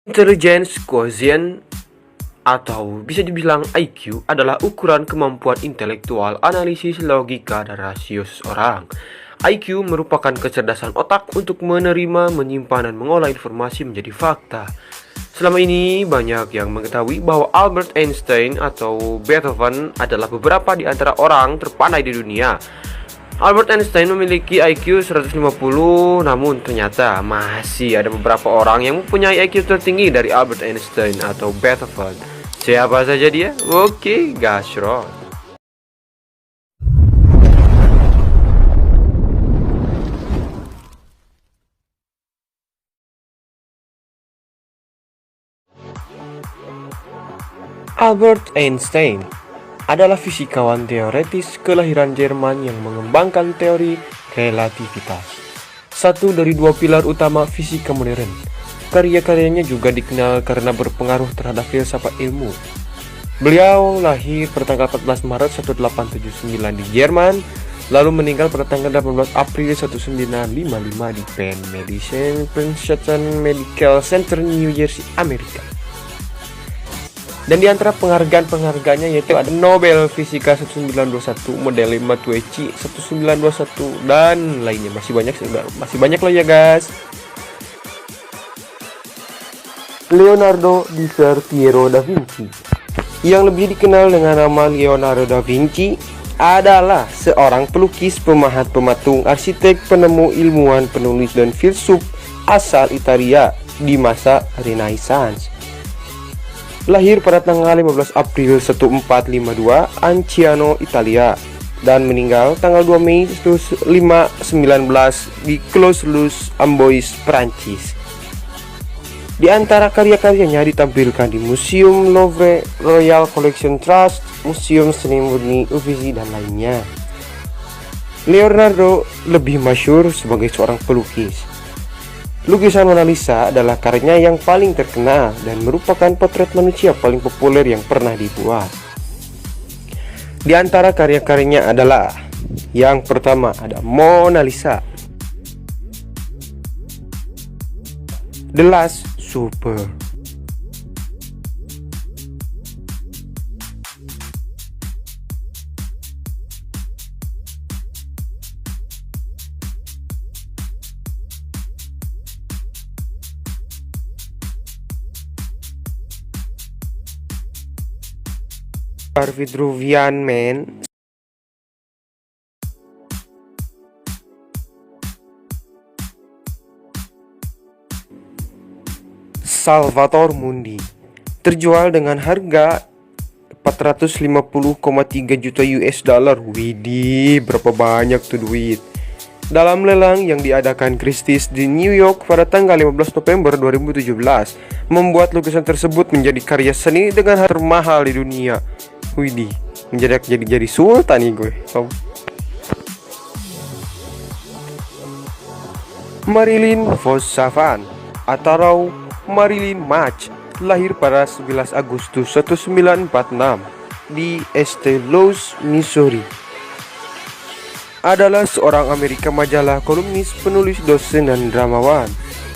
Intelligence Quotient atau bisa dibilang IQ adalah ukuran kemampuan intelektual, analisis, logika, dan rasio seseorang. IQ merupakan kecerdasan otak untuk menerima, menyimpan, dan mengolah informasi menjadi fakta. Selama ini banyak yang mengetahui bahwa Albert Einstein atau Beethoven adalah beberapa di antara orang terpandai di dunia. Albert Einstein memiliki IQ 150, namun ternyata masih ada beberapa orang yang mempunyai IQ tertinggi dari Albert Einstein atau Beethoven. Siapa saja dia? Oke, gasrot. Albert Einstein adalah fisikawan teoretis kelahiran Jerman yang mengembangkan teori relativitas, satu dari dua pilar utama fisika modern. Karya-karyanya juga dikenal karena berpengaruh terhadap filsafat ilmu. Beliau lahir pada tanggal 14 Maret 1879 di Jerman, lalu meninggal pada tanggal 18 April 1955 di Penn Medicine Princeton Medical Center, New Jersey, Amerika. Dan di antara penghargaan-penghargaannya yaitu ada Nobel Fisika 1921, Model 5 Tucci 1921, dan lainnya. Masih banyak loh ya guys. Leonardo di Piero da Vinci, yang lebih dikenal dengan nama Leonardo da Vinci, adalah seorang pelukis, pemahat, pematung, arsitek, penemu, ilmuwan, penulis, dan filsuf asal Italia di masa Renaissance. Lahir pada tanggal 15 April 1452 Anciano, Italia, dan meninggal tanggal 2 Mei 1519 di Clos-les Amboise, Prancis. Di antara karya-karyanya ditampilkan di Museum Louvre, Royal Collection Trust, Museum Seni Murni, Uffizi, dan lainnya. Leonardo lebih masyhur sebagai seorang pelukis. Lukisan Mona Lisa adalah karyanya yang paling terkenal dan merupakan potret manusia paling populer yang pernah dibuat. Di antara karya-karyanya adalah yang pertama ada Mona Lisa, The Last Supper, Vitruvian Man, Salvator Mundi, terjual dengan harga 450,3 juta US dollar. Widih, berapa banyak tuh duit. Dalam lelang yang diadakan Christie's di New York pada tanggal 15 November 2017, membuat lukisan tersebut menjadi karya seni dengan harga termahal di dunia. Widih, jadi sultan nih gue. Marilyn Vos Savant atau Marilyn Mach, lahir pada 11 Agustus 1946 di St. Louis, Missouri, adalah seorang Amerika majalah, kolumnis, penulis, dosen, dan dramawan.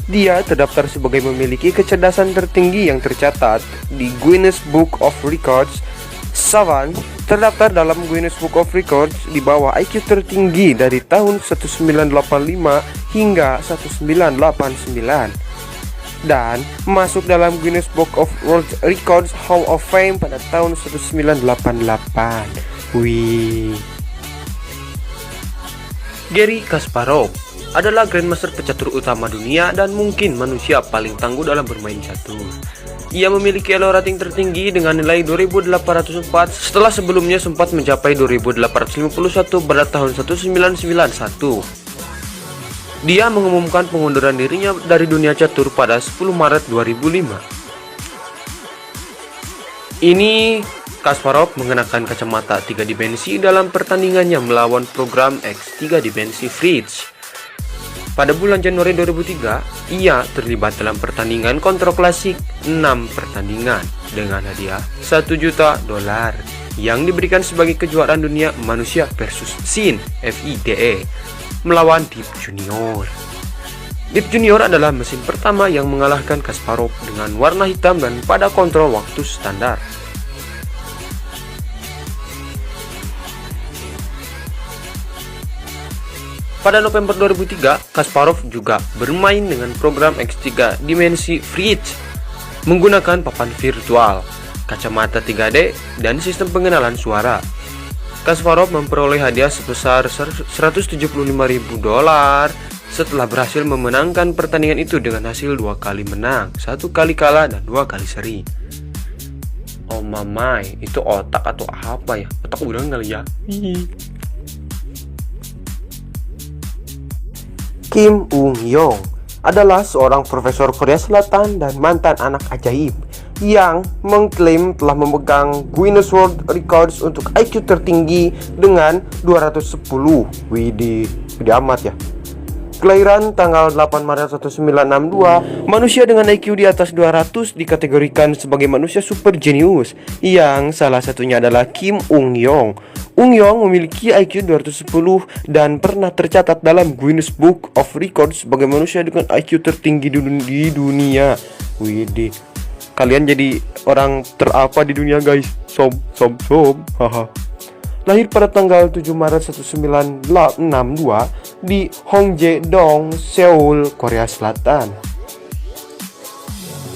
Dia terdaftar sebagai memiliki kecerdasan tertinggi yang tercatat di Guinness Book of Records. Savant terdaftar dalam Guinness Book of Records di bawah IQ tertinggi dari tahun 1985 hingga 1989 dan masuk dalam Guinness Book of World Records Hall of Fame pada tahun 1988. Wih. Garry Kasparov adalah Grandmaster pecatur utama dunia dan mungkin manusia paling tangguh dalam bermain catur. Ia memiliki elo rating tertinggi dengan nilai 2804 setelah sebelumnya sempat mencapai 2851 pada tahun 1991. Dia mengumumkan pengunduran dirinya dari dunia catur pada 10 Maret 2005. Ini Kasparov mengenakan kacamata 3 dimensi dalam pertandingannya melawan program X 3 dimensi Fritz. Pada bulan Januari 2003, ia terlibat dalam pertandingan kontrol klasik 6 pertandingan dengan hadiah $1 juta yang diberikan sebagai kejuaraan dunia manusia versus Sin FIDE melawan Deep Junior. Deep Junior adalah mesin pertama yang mengalahkan Kasparov dengan warna hitam dan pada kontrol waktu standar. Pada November 2003, Kasparov juga bermain dengan program X3 Dimensi Fridge menggunakan papan virtual, kacamata 3D, dan sistem pengenalan suara. Kasparov memperoleh hadiah sebesar $175.000 setelah berhasil memenangkan pertandingan itu dengan hasil 2 kali menang, 1 kali kalah, dan 2 kali seri. Oh mamai, itu otak atau apa ya? Otak udang kali ya? Kim Ung-yong adalah seorang profesor Korea Selatan dan mantan anak ajaib yang mengklaim telah memegang Guinness World Records untuk IQ tertinggi dengan 210. Widih, gede amat ya. Kelahiran tanggal 8 Maret 1962, manusia dengan IQ di atas 200 dikategorikan sebagai manusia super jenius, yang salah satunya adalah Kim Ung-yong. Ung-yong memiliki IQ 210 dan pernah tercatat dalam Guinness Book of Records sebagai manusia dengan IQ tertinggi di dunia. Widih, kalian jadi orang terapa di dunia guys. Som. Haha. Lahir pada tanggal 7 Maret 1962 di Hongjae-dong, Seoul, Korea Selatan.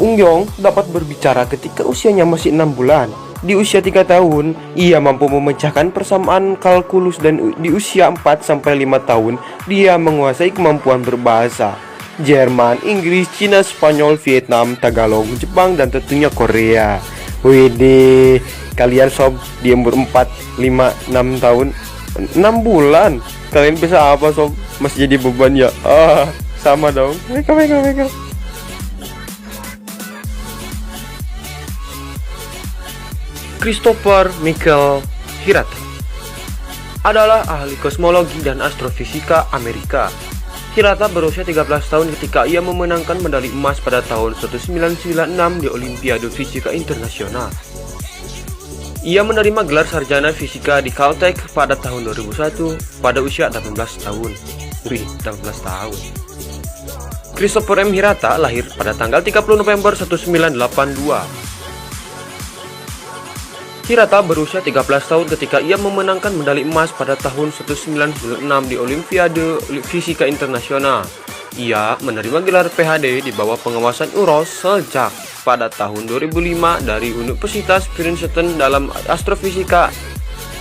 Ung-yong dapat berbicara ketika usianya masih 6 bulan. Di usia 3 tahun, ia mampu memecahkan persamaan kalkulus, dan di usia 4-5 tahun, dia menguasai kemampuan berbahasa Jerman, Inggris, Cina, Spanyol, Vietnam, Tagalog, Jepang, dan tentunya Korea. Widih, kalian sob di umur 4, 5, 6 tahun 6 bulan kalian bisa apa sob? Masih jadi beban ya? Sama dong. Mereka. Christopher Michael Hirata adalah ahli kosmologi dan astrofisika Amerika. Hirata berusia 13 tahun ketika ia memenangkan medali emas pada tahun 1996 di Olimpiade Fisika Internasional. Ia menerima gelar sarjana fisika di Caltech pada tahun 2001 pada usia 18 tahun. 18 tahun. Christopher M. Hirata lahir pada tanggal 30 November 1982. Hirata berusia 13 tahun ketika ia memenangkan medali emas pada tahun 1996 di Olimpiade Fisika Internasional. Ia menerima gelar PhD di bawah pengawasan UROS sejak pada tahun 2005 dari Universitas Princeton dalam astrofisika,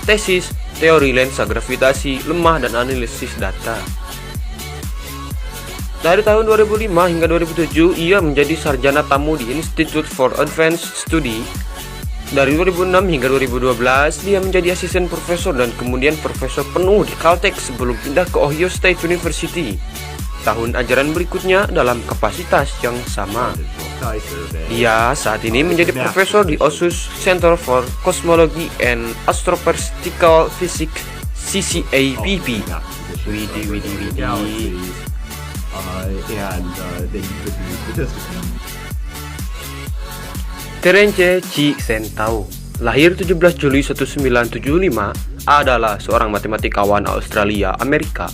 tesis, teori lensa gravitasi lemah dan analisis data. Dari tahun 2005 hingga 2007, ia menjadi sarjana tamu di Institute for Advanced Study. Dari 2006 hingga 2012, dia menjadi asisten profesor dan kemudian profesor penuh di Caltech sebelum pindah ke Ohio State University tahun ajaran berikutnya dalam kapasitas yang sama. Dia saat ini menjadi profesor di Osus Center for Cosmology and Astrophysical Physics CCAPP. Widih. Terence Chi Sentau, lahir 17 Juli 1975, adalah seorang matematikawan Australia Amerika.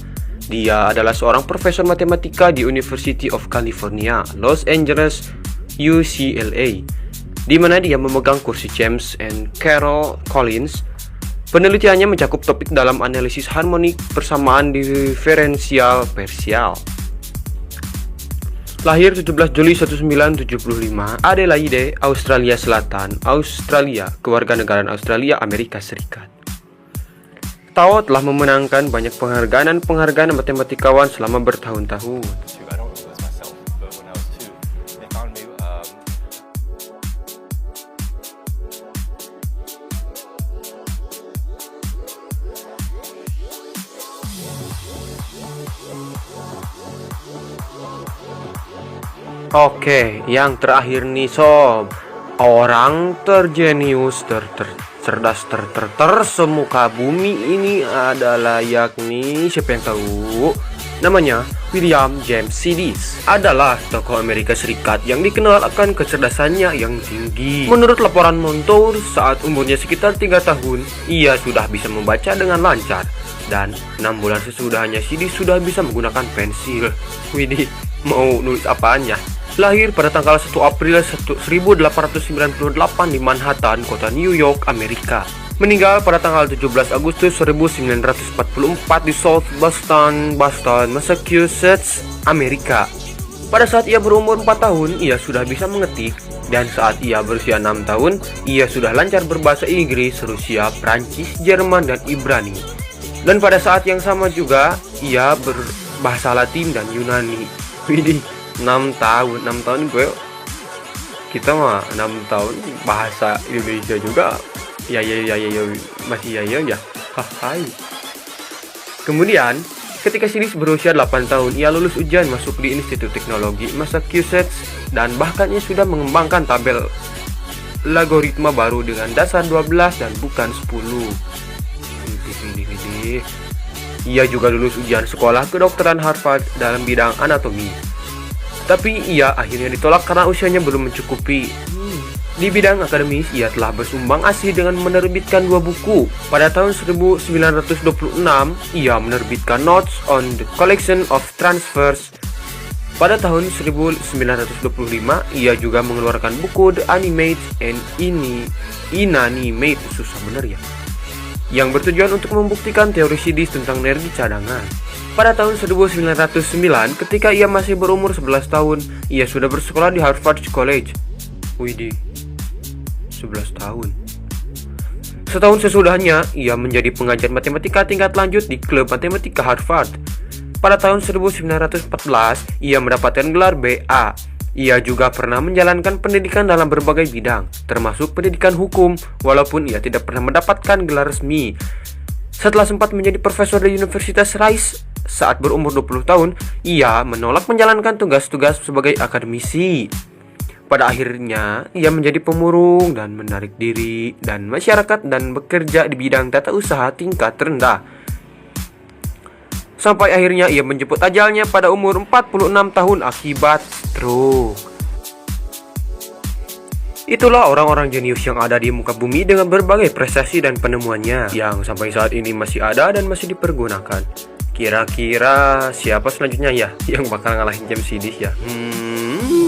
Dia adalah seorang profesor matematika di University of California, Los Angeles, UCLA, di mana dia memegang kursi James and Carol Collins. Penelitiannya mencakup topik dalam analisis harmonik persamaan diferensial parsial. Lahir 17 Juli 1975, Adelaide, Australia Selatan, Australia, kewarganegaraan Australia, Amerika Serikat. Tao telah memenangkan banyak penghargaan matematikawan selama bertahun-tahun. Oke, yang terakhir nih sob, orang terjenius cerdas semuka bumi ini adalah yakni siapa yang tahu? Namanya William James Sidis, adalah tokoh Amerika Serikat yang dikenal akan kecerdasannya yang tinggi. Menurut laporan Montour, saat umurnya sekitar 3 tahun, ia sudah bisa membaca dengan lancar, dan 6 bulan sesudahnya Sidis sudah bisa menggunakan pensil. Widih, Mau nulis apaan ya? Lahir pada tanggal 1 April 1898 di Manhattan, kota New York, Amerika. Meninggal pada tanggal 17 Agustus 1944 di South Boston, Massachusetts, Amerika. Pada saat ia berumur 4 tahun, ia sudah bisa mengetik. Dan saat ia berusia 6 tahun, ia sudah lancar berbahasa Inggris, Rusia, Prancis, Jerman, dan Ibrani. Dan pada saat yang sama juga, ia berbahasa Latin dan Yunani. Widih, 6 tahun gue. Kita mah 6 tahun bahasa Indonesia juga. Ya, masih ya. Hai. Kemudian, ketika Sidis berusia 8 tahun, ia lulus ujian masuk di Institut Teknologi Massachusetts dan bahkan ia sudah mengembangkan tabel logaritma baru dengan dasar 12 dan bukan 10. Ia juga lulus ujian sekolah kedokteran Harvard dalam bidang anatomi. Tapi ia akhirnya ditolak karena usianya belum mencukupi. Di bidang akademis, ia telah bersumbang asih dengan menerbitkan 2 buku. Pada tahun 1926, ia menerbitkan Notes on the Collection of Transfers. Pada tahun 1925, ia juga mengeluarkan buku The Animate and Inanimate, susah bener ya, yang bertujuan untuk membuktikan teori Sidis tentang energi cadangan. Pada tahun 1909, ketika ia masih berumur 11 tahun, ia sudah bersekolah di Harvard College. Widih, 11 tahun. Setahun sesudahnya, ia menjadi pengajar matematika tingkat lanjut di klub matematika Harvard. Pada tahun 1914, ia mendapatkan gelar BA. Ia juga pernah menjalankan pendidikan dalam berbagai bidang, termasuk pendidikan hukum, walaupun ia tidak pernah mendapatkan gelar resmi. Setelah sempat menjadi profesor di Universitas Rice saat berumur 20 tahun, ia menolak menjalankan tugas-tugas sebagai akademisi. Pada akhirnya, ia menjadi pemurung dan menarik diri dan masyarakat dan bekerja di bidang tata usaha tingkat rendah. Sampai akhirnya ia menjemput ajalnya pada umur 46 tahun akibat stroke. Itulah orang-orang jenius yang ada di muka bumi dengan berbagai prestasi dan penemuannya yang sampai saat ini masih ada dan masih dipergunakan. Kira-kira siapa selanjutnya ya yang bakal ngalahin James Sidis ya?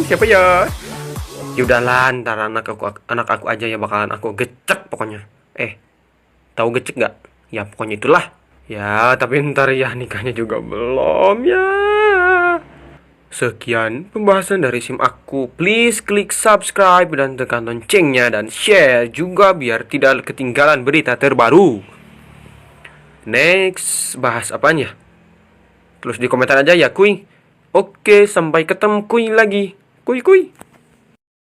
Siapa ya? Yaudahlah, ntar anak aku aja ya bakalan aku gecek pokoknya. Tahu gecek nggak? Ya pokoknya itulah. Ya, tapi ntar ya nikahnya juga belum ya. Sekian pembahasan dari SIM aku. Please klik subscribe dan tekan loncengnya dan share juga biar tidak ketinggalan berita terbaru. Next, bahas apanya? Tulis di komentar aja ya kuy. Oke, sampai ketemu kuy lagi. Kuy.